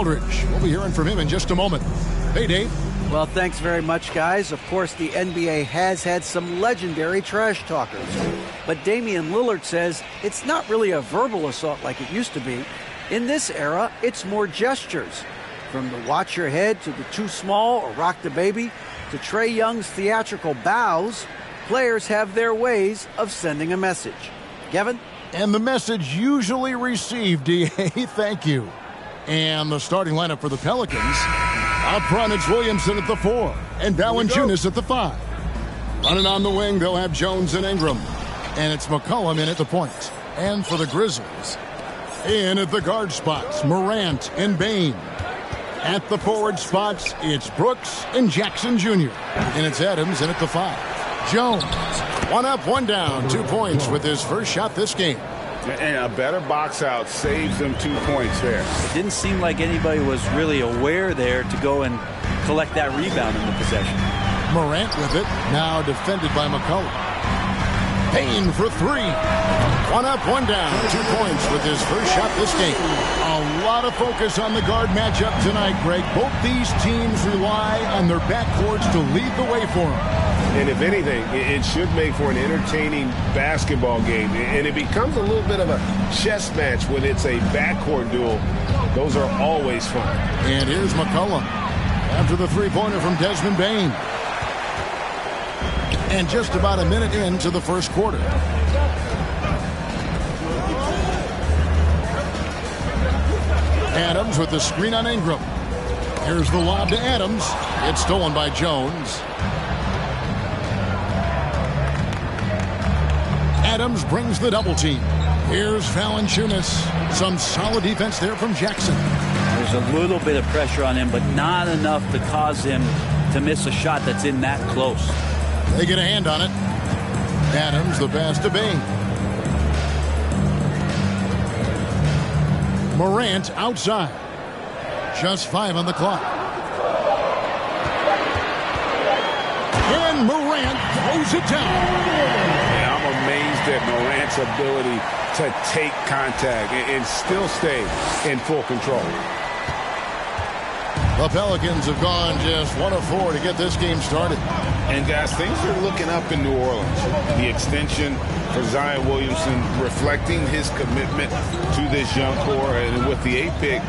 Aldridge. We'll be hearing from him in just a moment. Hey, Dave. Well, thanks very much, guys. Of course, the NBA has had some legendary trash talkers. But Damian Lillard says it's not really a verbal assault like it used to be. In this era, it's more gestures. From the watch your head to the too small or rock the baby to Trae Young's theatrical bows, players have their ways of sending a message. Kevin? And the message usually received, DA. Thank you. And the starting lineup for the Pelicans. Up front, it's Williamson at the 4 and Valanciunas at the 5. Running on the wing, they'll have Jones and Ingram. And it's McCollum in at the point. And for the Grizzlies, in at the guard spots, Morant and Bane. At the forward spots, it's Brooks and Jackson Jr. And it's Adams in at the 5. Jones, 1 up, 1 down, 2 points with his first shot this game. And a better box out saves them 2 points there. It didn't seem like anybody was really aware there to go and collect that rebound in the possession. Morant with it, now defended by McCollum. Payne for 3. 1 up, 1 down, 2 points with his first shot this game. A lot of focus on the guard matchup tonight, Greg. Both these teams rely on their backcourts to lead the way for them. And if anything, it should make for an entertaining basketball game. And it becomes a little bit of a chess match when it's a backcourt duel. Those are always fun. And here's McCollum after the three-pointer from Desmond Bane. And just about a minute into the first quarter. Adams with the screen on Ingram. Here's the lob to Adams. It's stolen by Jones. Adams brings the double team. Here's Valanciunas. Some solid defense there from Jackson. There's a little bit of pressure on him, but not enough to cause him to miss a shot that's in that close. They get a hand on it. Adams, the pass to Bane. Morant outside. Just 5 on the clock. And Morant throws it down. Amazed at Morant's ability to take contact and still stay in full control. The Pelicans have gone just 1 of 4 to get this game started. And guys, things are looking up in New Orleans. The extension for Zion Williamson reflecting his commitment to this young core, and with the 8th pick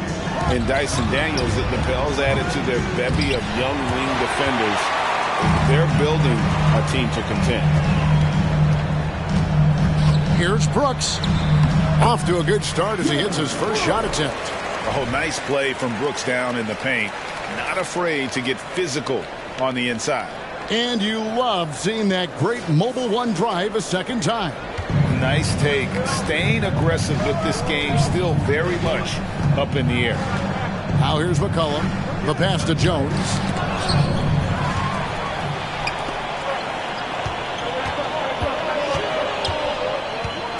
and Dyson Daniels, the Pels added to their bevy of young wing defenders. They're building a team to contend. Here's Brooks. Off to a good start as he hits his first shot attempt. Oh, nice play from Brooks down in the paint. Not afraid to get physical on the inside. And you love seeing that great mobile one drive a second time. Nice take. Staying aggressive with this game, still very much up in the air. Now here's McCollum. The pass to Jones.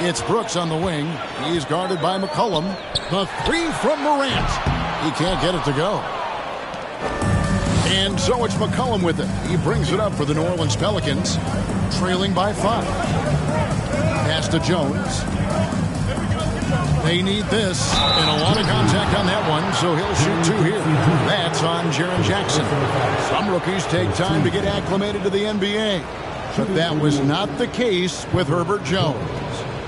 It's Brooks on the wing. He's guarded by McCollum. The 3 from Morant. He can't get it to go. And so it's McCollum with it. He brings it up for the New Orleans Pelicans, trailing by 5. Pass to Jones. They need this, and a lot of contact on that one, so he'll shoot 2 here. That's on Jaren Jackson. Some rookies take time to get acclimated to the NBA, but that was not the case with Herbert Jones.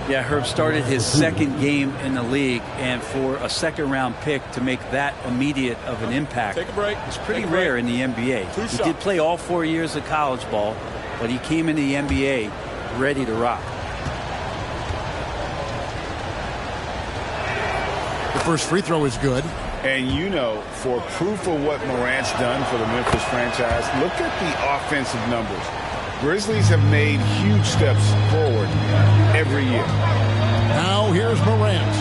Yeah, Herb started his 2nd game in the league, and for a 2nd-round pick to make that immediate of an impact is pretty rare in the NBA. He did play all 4 years of college ball, but he came into the NBA ready to rock. The first free throw is good. And you know, for proof of what Morant's done for the Memphis franchise, look at the offensive numbers. Grizzlies have made huge steps forward every year. Now here's Morant.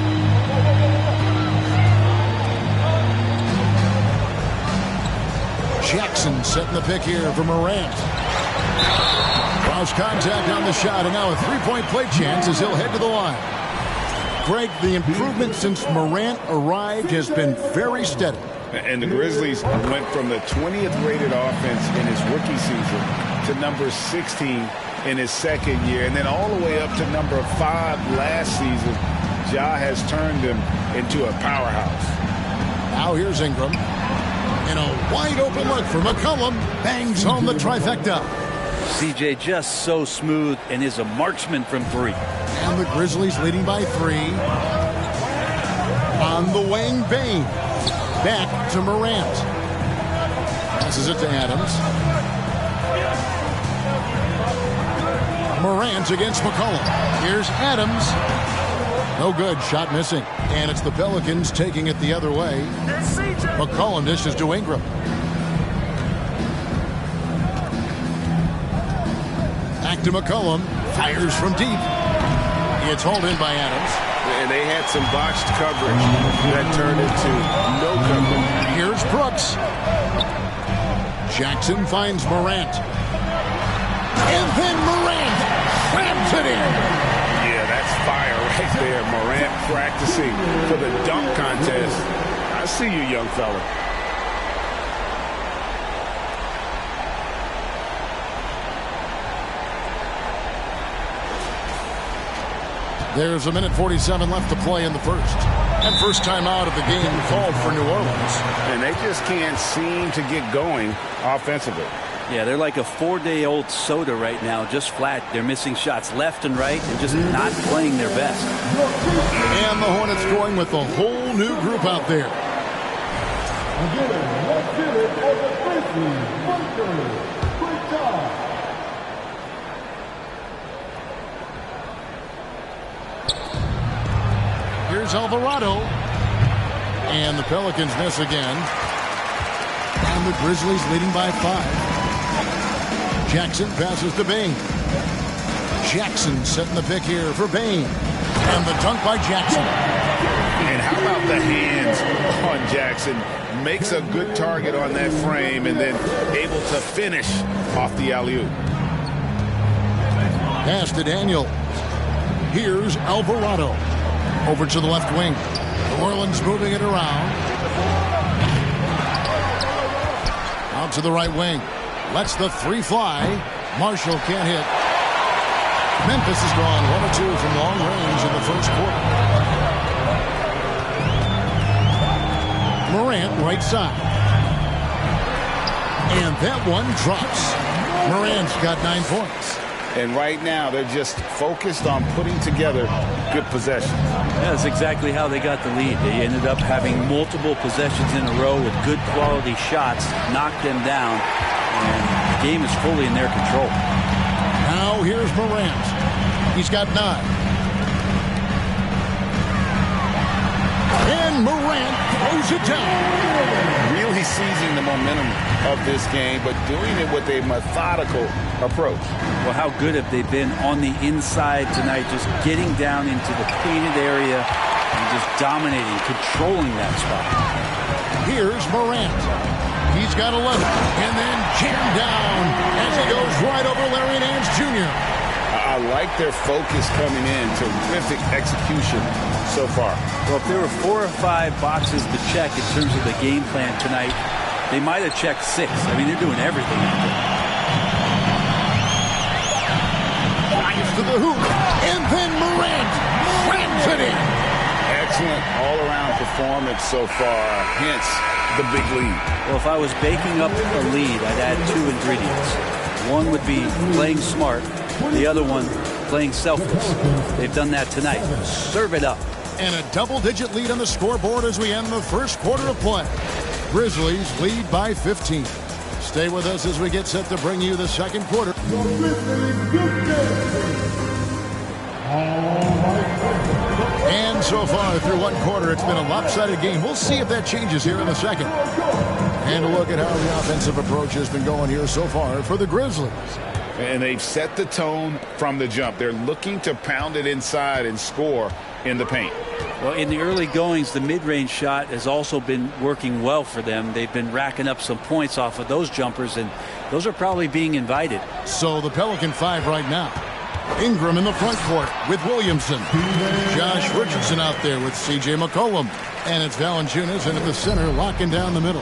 Jackson setting the pick here for Morant. Cross contact on the shot, and now a 3-point play chance as he'll head to the line. Greg, the improvement since Morant arrived has been very steady. And the Grizzlies went from the 20th rated offense in his rookie season to number 16 in his 2nd year, and then all the way up to number 5 last season. Ja has turned him into a powerhouse. Now here's Ingram. And a wide open look for McCollum. Bangs home the trifecta. CJ just so smooth and is a marksman from three. And the Grizzlies leading by 3. On the wing, Bain. Back to Morant. Passes it to Adams. Morant against McCollum. Here's Adams. No good. Shot missing. And it's the Pelicans taking it the other way. McCollum dishes to Ingram. Back to McCollum. Fires from deep. It's hauled in by Adams. And they had some botched coverage that turned into no coverage. Here's Brooks. Jackson finds Morant. And then Morant grabs it in. Yeah, that's fire right there. Morant practicing for the dunk contest. I see you, young fella. There's 1:47 left to play in the first. And first time out of the game called for New Orleans. And they just can't seem to get going offensively. Yeah, they're like a 4-day-old soda right now, just flat. They're missing shots left and right and just not playing their best. And the Hornets going with a whole new group out there. Here's Alvarado. And the Pelicans miss again. And the Grizzlies leading by 5. Jackson passes to Bain. Jackson setting the pick here for Bain. And the dunk by Jackson. And how about the hands on Jackson? Makes a good target on that frame and then able to finish off the alley-oop. Pass to Daniel. Here's Alvarado. Over to the left wing. New Orleans moving it around. Out to the right wing. Lets the 3 fly. Marshall can't hit. Memphis is gone 1 or 2 from long range in the first quarter. Morant right side. And that one drops. Morant's got 9 points. And right now, they're just focused on putting together good possessions. Yeah, that's exactly how they got the lead. They ended up having multiple possessions in a row with good quality shots, knocked them down, and the game is fully in their control. Now here's Morant. He's got 9. And Morant throws it down. Really seizing the momentum of this game, but doing it with a methodical approach. Well, how good have they been on the inside tonight, just getting down into the painted area and just dominating, controlling that spot. Here's Morant. He's got 11. And then jammed down as he goes right over Larry Nance Jr. I like their focus coming in. Terrific execution so far. Well, if there were 4 or 5 boxes to check in terms of the game plan tonight, they might have checked 6. I mean, they're doing everything out there. Flies to the hoop. And then Morant slams it in. Excellent all-around performance so far. Hence the big lead. Well, if I was baking up a lead, I'd add 2 ingredients. One would be playing smart. The other one, playing selfless. They've done that tonight. Serve it up. And a double-digit lead on the scoreboard as we end the first quarter of play. Grizzlies lead by 15. Stay with us as we get set to bring you the second quarter. And so far through one quarter, it's been a lopsided game. We'll see if that changes here in the second. And a look at how the offensive approach has been going here so far for the Grizzlies. And they've set the tone from the jump. They're looking to pound it inside and score in the paint. Well, in the early goings, the mid-range shot has also been working well for them. They've been racking up some points off of those jumpers, and those are probably being invited. So the Pelican 5 right now. Ingram in the front court with Williamson. Josh Richardson out there with C.J. McCollum. And it's Valanciunas in at the center, locking down the middle.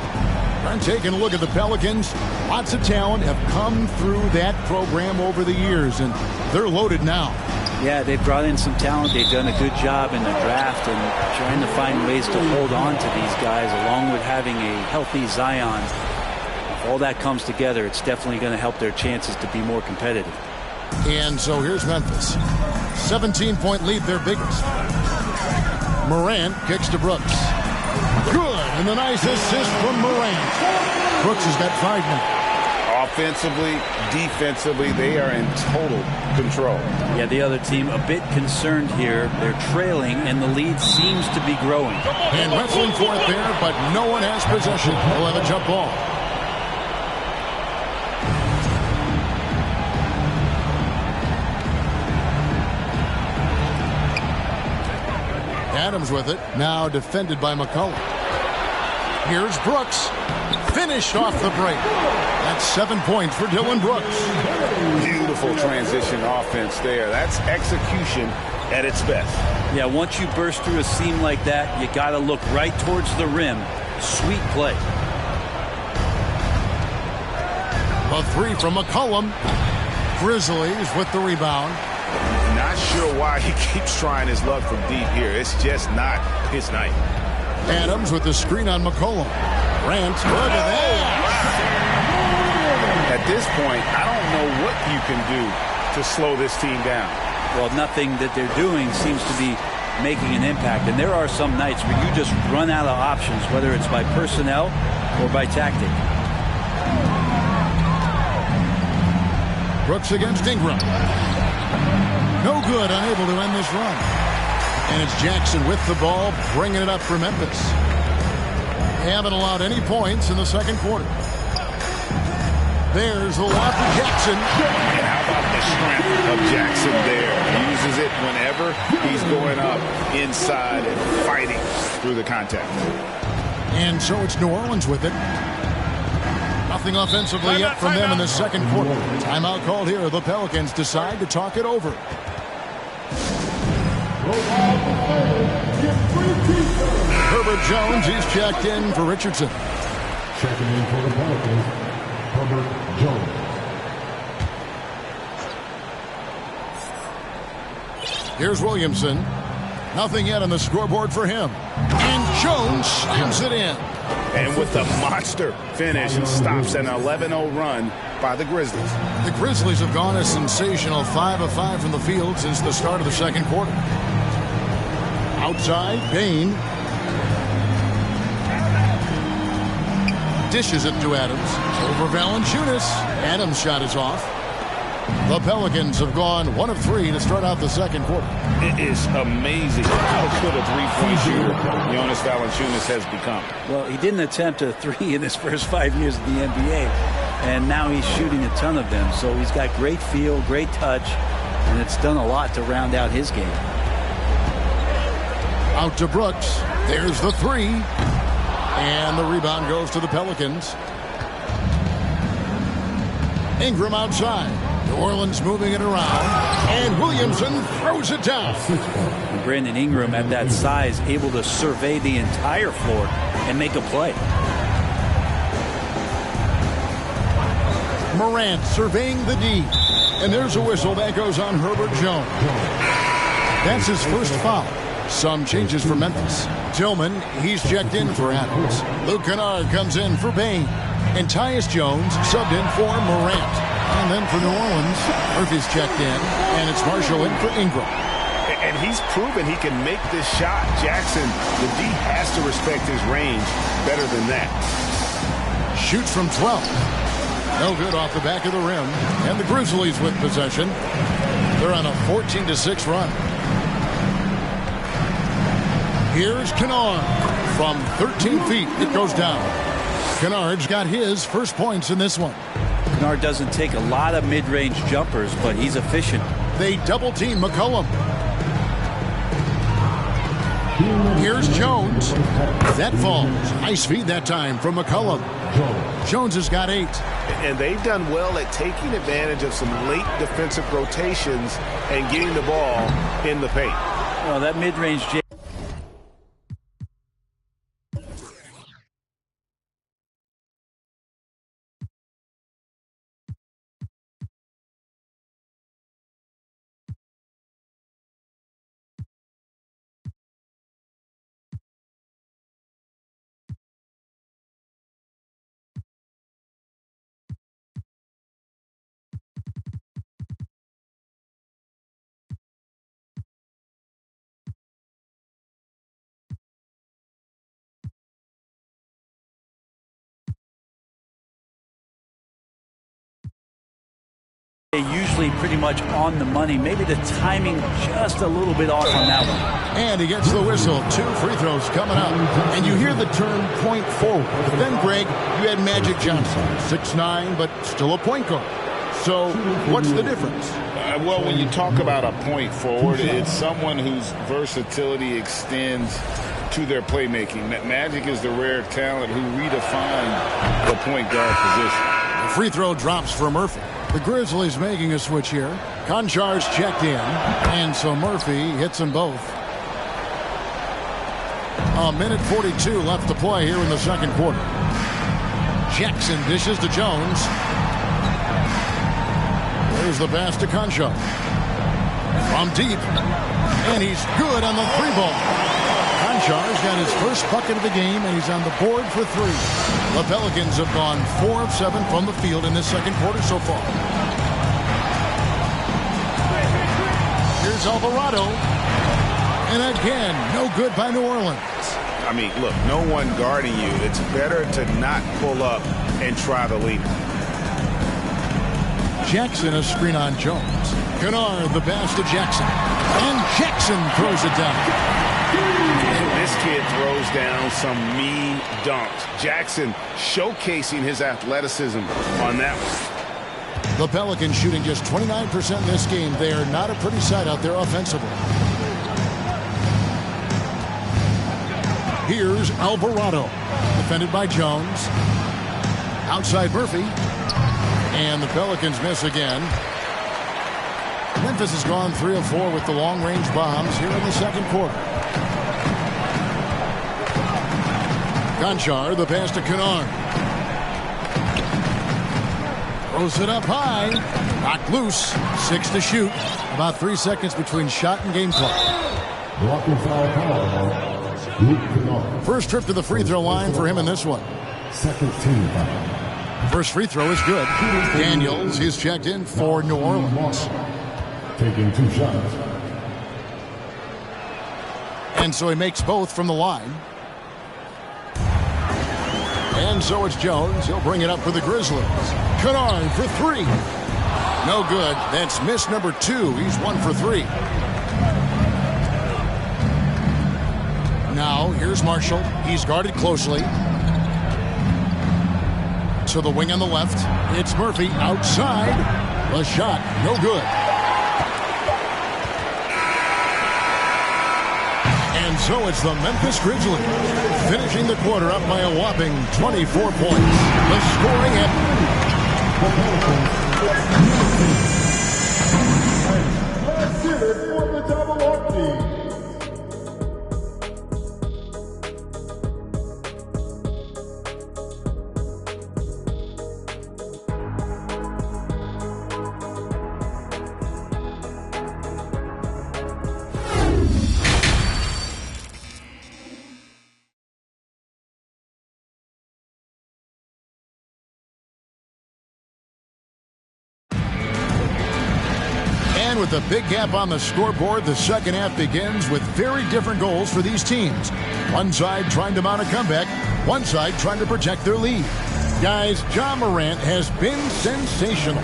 I'm taking a look at the Pelicans. Lots of talent have come through that program over the years, and they're loaded now. Yeah, they've brought in some talent. They've done a good job in the draft and trying to find ways to hold on to these guys, along with having a healthy Zion. If all that comes together, it's definitely going to help their chances to be more competitive. And so here's Memphis. 17-point lead, their biggest. Morant kicks to Brooks. Good, and a nice assist from Morant. Brooks has got 5 now. Offensively, defensively, they are in total control. Yeah, the other team a bit concerned here. They're trailing, and the lead seems to be growing. And wrestling for it there, but no one has possession. We'll have a jump ball. Adams with it. Now defended by McCollum. Here's Brooks. Finished off the break. That's 7 points for Dylan Brooks. Beautiful transition offense there. That's execution at its best. Yeah, once you burst through a seam like that, you got to look right towards the rim. Sweet play. A 3 from McCollum. Grizzlies with the rebound. Not sure why he keeps trying his luck from deep here. It's just not his night. Adams with the screen on McCollum. Grant, look at that. At this point, I don't know what you can do to slow this team down. Well, nothing that they're doing seems to be making an impact. And there are some nights where you just run out of options, whether it's by personnel or by tactic. Brooks against Ingram. No good, unable to end this run. And it's Jackson with the ball, bringing it up for Memphis. They haven't allowed any points in the second quarter. There's the lob to Jackson. And how about the strength of Jackson there? He uses it whenever he's going up inside and fighting through the contact. And so it's New Orleans with it. Nothing offensively yet from them in the second quarter. Timeout called here. The Pelicans decide to talk it over. Herbert Jones, he's checked in for Richardson. Checking in for the Pelicans, Herbert Jones. Here's Williamson. Nothing yet on the scoreboard for him. And Jones slams it in. And with the monster finish, he stops an 11-0 run by the Grizzlies. The Grizzlies have gone a sensational 5 of 5 from the field since the start of the second quarter. Outside, Bain dishes it to Adams. Over Valanciunas. Adams' shot is off. The Pelicans have gone 1 of 3 to start out the second quarter. It is amazing how good a three-point shooter Jonas Valanciunas has become. Well, he didn't attempt a 3 in his first 5 years in the NBA, and now he's shooting a ton of them. So he's got great feel, great touch, and it's done a lot to round out his game. Out to Brooks. There's the 3. And the rebound goes to the Pelicans. Ingram outside. New Orleans moving it around. And Williamson throws it down. And Brandon Ingram at that size, able to survey the entire floor and make a play. Morant surveying the D. And there's a whistle that goes on Herbert Jones. That's his first foul. Some changes for Memphis. Tillman, he's checked in for Adams. Luke Kennard comes in for Bain. And Tyus Jones subbed in for Morant. And then for New Orleans, Murphy's checked in. And it's Marshall in for Ingram. And he's proven he can make this shot. Jackson, the D has to respect his range better than that. Shoots from 12. No good off the back of the rim. And the Grizzlies with possession. They're on a 14-6 run. Here's Kennard. From 13 feet, it goes down. Kennard's got his first points in this one. Kennard doesn't take a lot of mid-range jumpers, but he's efficient. They double-team McCollum. Here's Jones. That falls. Nice feed that time from McCollum. Jones has got 8. And they've done well at taking advantage of some late defensive rotations and getting the ball in the paint. Well, that mid-range Usually pretty much on the money. Maybe the timing just a little bit off on that one. And he gets the whistle. 2 free throws coming up. And you hear the term point forward. But then, Greg, you had Magic Johnson, 6'9", but still a point guard. So what's the difference? Well, when you talk about a point forward, it's someone whose versatility extends to their playmaking. Magic is the rare talent who redefined the point guard position. The free throw drops for Murphy. The Grizzlies making a switch here. Konchar's checked in, and so Murphy hits them both. A minute 42 left to play here in the second quarter. Jackson dishes to Jones. There's the pass to Konchar. From deep, and he's good on the 3-ball. Konchar's got his first bucket of the game, and he's on the board for 3. The Pelicans have gone 4 of 7 from the field in this second quarter so far. Here's Alvarado. And again, no good by New Orleans. I mean, look, no one guarding you. It's better to not pull up and try the lead. Jackson, a screen on Jones. Kennard, the pass to Jackson. And Jackson throws it down. This kid throws down some mean dunks. Jackson showcasing his athleticism on that one. The Pelicans shooting just 29% in this game. They are not a pretty sight out there offensively. Here's Alvarado. Defended by Jones. Outside Murphy. And the Pelicans miss again. Memphis has gone 3 of 4 with the long-range bombs here in the second quarter. Konchar, the pass to Kennard. Throws it up high. Knocked loose. 6 to shoot. About 3 seconds between shot and game clock. First trip to the free throw line for him in this one. Second team foul. First free throw is good. Daniels, he's checked in for New Orleans. Taking 2 shots. And so he makes both from the line. And so it's Jones. He'll bring it up for the Grizzlies. Kennard for 3. No good. That's miss number 2. He's 1 for 3. Now, here's Marshall. He's guarded closely. To the wing on the left. It's Murphy outside. The shot, no good. And so it's the Memphis Grizzlies finishing the quarter up by a whopping 24 points. The scoring at... Let's get it for the double up team. With a big gap on the scoreboard, the second half begins with very different goals for these teams. One side trying to mount a comeback, one side trying to protect their lead. Guys, Ja Morant has been sensational.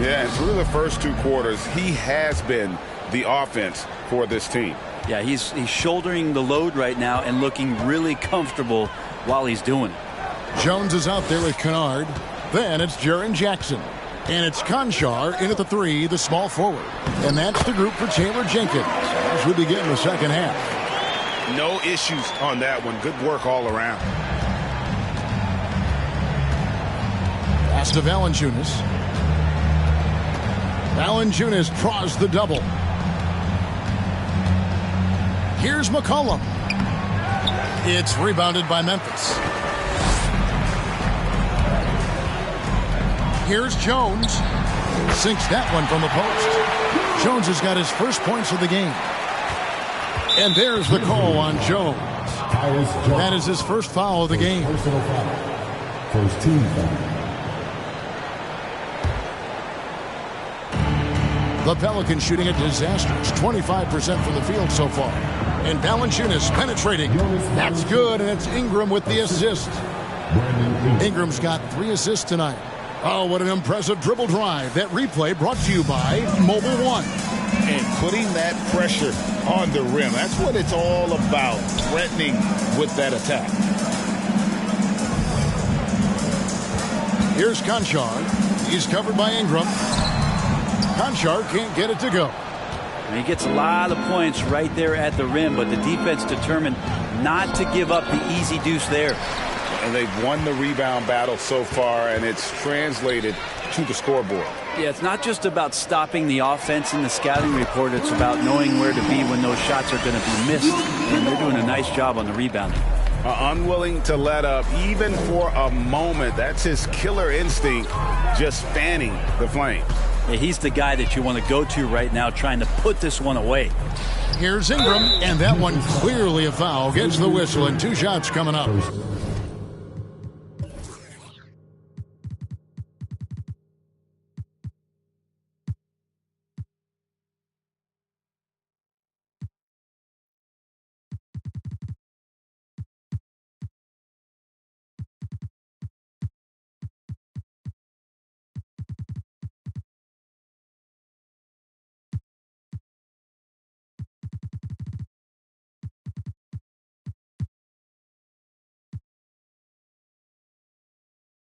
Yeah, and through the first 2 quarters, he has been the offense for this team. Yeah, he's shouldering the load right now and looking really comfortable while he's doing it. Jones is out there with Kennard. Then it's Jaren Jackson. And it's Konchar in at the 3, the small forward. And that's the group for Taylor Jenkins as we begin the second half. No issues on that one. Good work all around. Pass to Valanciunas. Valanciunas draws the double. Here's McCollum. It's rebounded by Memphis. Here's Jones. Sinks that one from the post. Jones has got his first points of the game. And there's the call on Jones. That is his first foul of the game. Personal foul. First team foul. The Pelicans shooting a disastrous 25% from the field so far. And Valanciunas penetrating. That's good, and it's Ingram with the assist. Ingram's got 3 assists tonight. Oh, what an impressive dribble drive. That replay brought to you by Mobile One. And putting that pressure on the rim. That's what it's all about, threatening with that attack. Here's Conchar. He's covered by Ingram. Conchar can't get it to go. And he gets a lot of points right there at the rim, but the defense determined not to give up the easy deuce there. And they've won the rebound battle so far, and it's translated to the scoreboard. Yeah, it's not just about stopping the offense in the scouting report. It's about knowing where to be when those shots are going to be missed. And they're doing a nice job on the rebounding. Unwilling to let up even for a moment. That's his killer instinct, just fanning the flames. Yeah, he's the guy that you want to go to right now, trying to put this one away. Here's Ingram, and that one clearly a foul. Gets the whistle, and 2 shots coming up.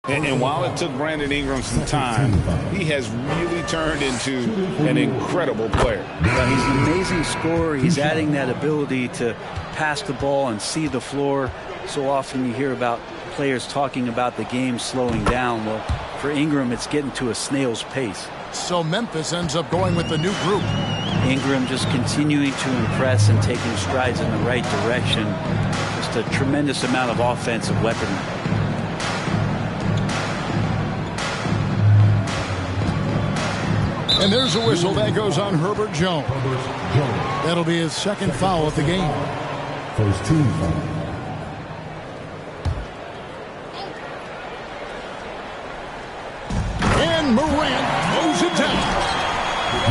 And while it took Brandon Ingram some time, he has really turned into an incredible player. Yeah, he's an amazing scorer. He's adding that ability to pass the ball and see the floor. So often you hear about players talking about the game slowing down. Well, for Ingram, it's getting to a snail's pace. So Memphis ends up going with the new group. Ingram just continuing to impress and taking strides in the right direction. Just a tremendous amount of offensive weaponry. And there's a whistle that goes on Herbert Jones. That'll be his second foul of the game. First team foul. And Morant mows it down.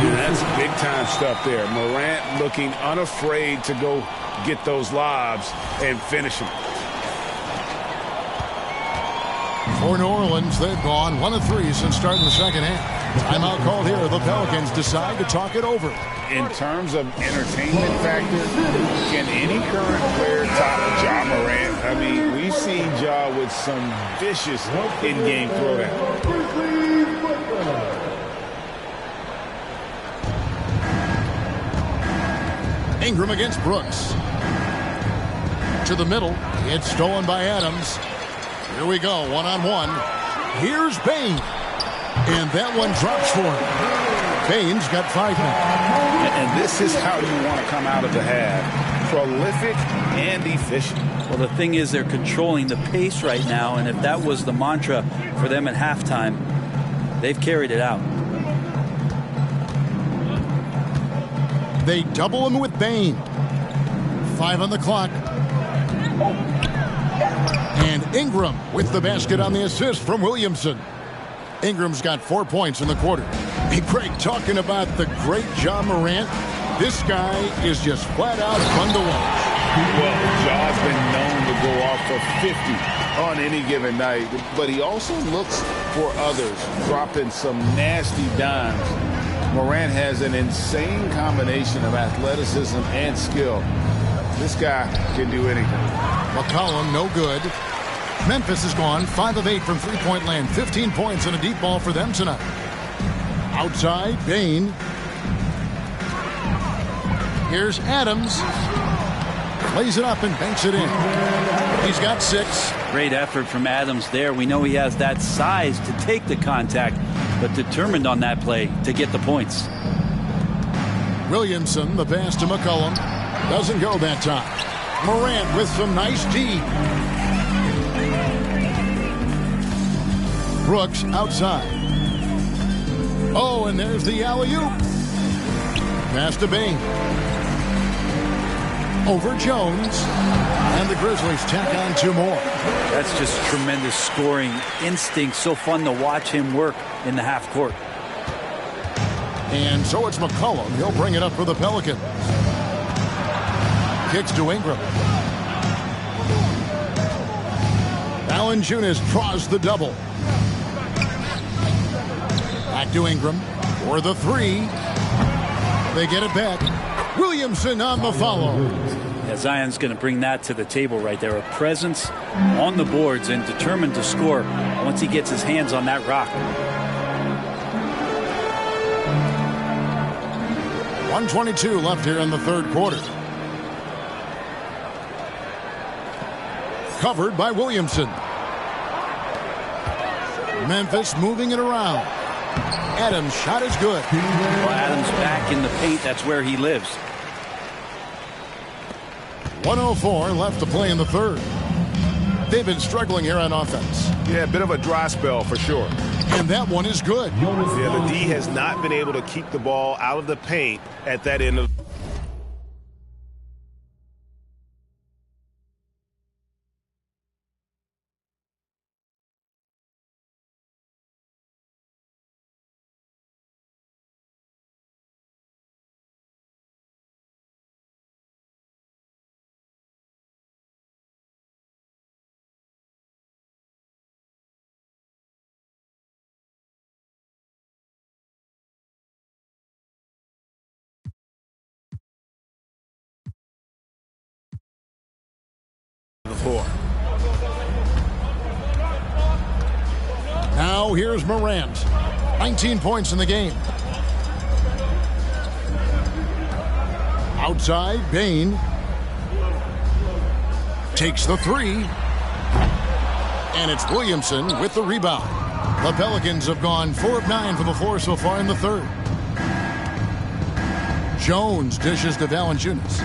Yeah, that's big-time stuff there. Morant looking unafraid to go get those lobs and finish them. For New Orleans, they've gone 1 of 3 since starting the second half. Timeout called here. The Pelicans decide to talk it over. In terms of entertainment factor, can any current player top Ja Morant? I mean, we've seen Ja with some vicious in-game throwdown. Ingram against Brooks. To the middle. It's stolen by Adams. Here we go, one-on-one. Here's Bain. And that one drops for him. Bain's got 5 now. And this is how you want to come out of the half. Prolific and efficient. Well, the thing is, they're controlling the pace right now, and if that was the mantra for them at halftime, they've carried it out. They double him with Bain. 5 on the clock. And Ingram with the basket on the assist from Williamson. Ingram's got 4 points in the quarter. Hey, Craig, talking about the great Ja Morant, this guy is just flat out fun to watch. Well, Ja's been known to go off for 50 on any given night, but he also looks for others, dropping some nasty dimes. Morant has an insane combination of athleticism and skill. This guy can do anything. McCollum, no good. Memphis has gone 5 of 8 from three-point land. 15 points and a deep ball for them tonight. Outside, Bain. Here's Adams. Plays it up and banks it in. He's got 6. Great effort from Adams there. We know he has that size to take the contact, but determined on that play to get the points. Williamson, the pass to McCollum. Doesn't go that time. Morant with some nice D. Brooks outside. Oh, and there's the alley-oop. Pass to Bain. Over Jones. And the Grizzlies tack on 2 more. That's just tremendous scoring instinct. So fun to watch him work in the half court. And so it's McCollum. He'll bring it up for the Pelicans. Kicks to Ingram. Valanciunas draws the double. Back to Ingram for the three. They get it back. Williamson on the follow. Yeah, Zion's going to bring that to the table right there. A presence on the boards and determined to score once he gets his hands on that rock. 1:22 left here in the third quarter. Covered by Williamson. Memphis moving it around. Adams' shot is good. Well, Adams back in the paint. That's where he lives. 1:04 left to play in the third. They've been struggling here on offense. Yeah, a bit of a dry spell for sure. And that one is good. Yeah, the D has not been able to keep the ball out of the paint at that end of the floor. Now here's Morant. 19 points in the game. Outside, Bain. Takes the three. And it's Williamson with the rebound. The Pelicans have gone 4 of 9 from the floor so far in the third. Jones dishes to Valanciunas.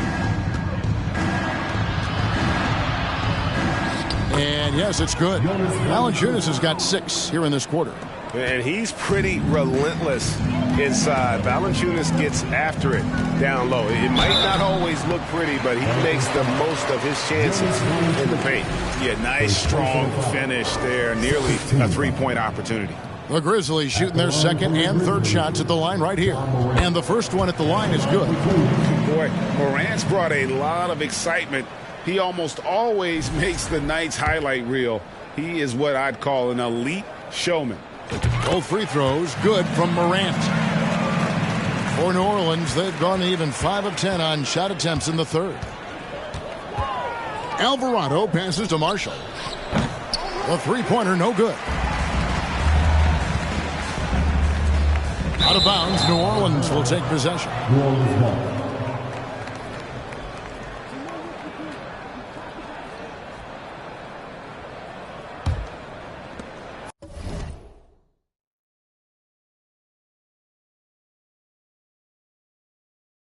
And yes, it's good. Valanciunas has got 6 here in this quarter. And he's pretty relentless inside. Valanciunas gets after it down low. It might not always look pretty, but he makes the most of his chances in the paint. Yeah, nice, strong finish there. Nearly a three-point opportunity. The Grizzlies shooting their second and third shots at the line right here. And the first one at the line is good. Boy, Morant's brought a lot of excitement. He almost always makes the night's highlight reel. He is what I'd call an elite showman. Both free throws good from Morant. For New Orleans, they've gone even 5 of 10 on shot attempts in the third. Alvarado passes to Marshall. The three-pointer no good. Out of bounds, New Orleans will take possession.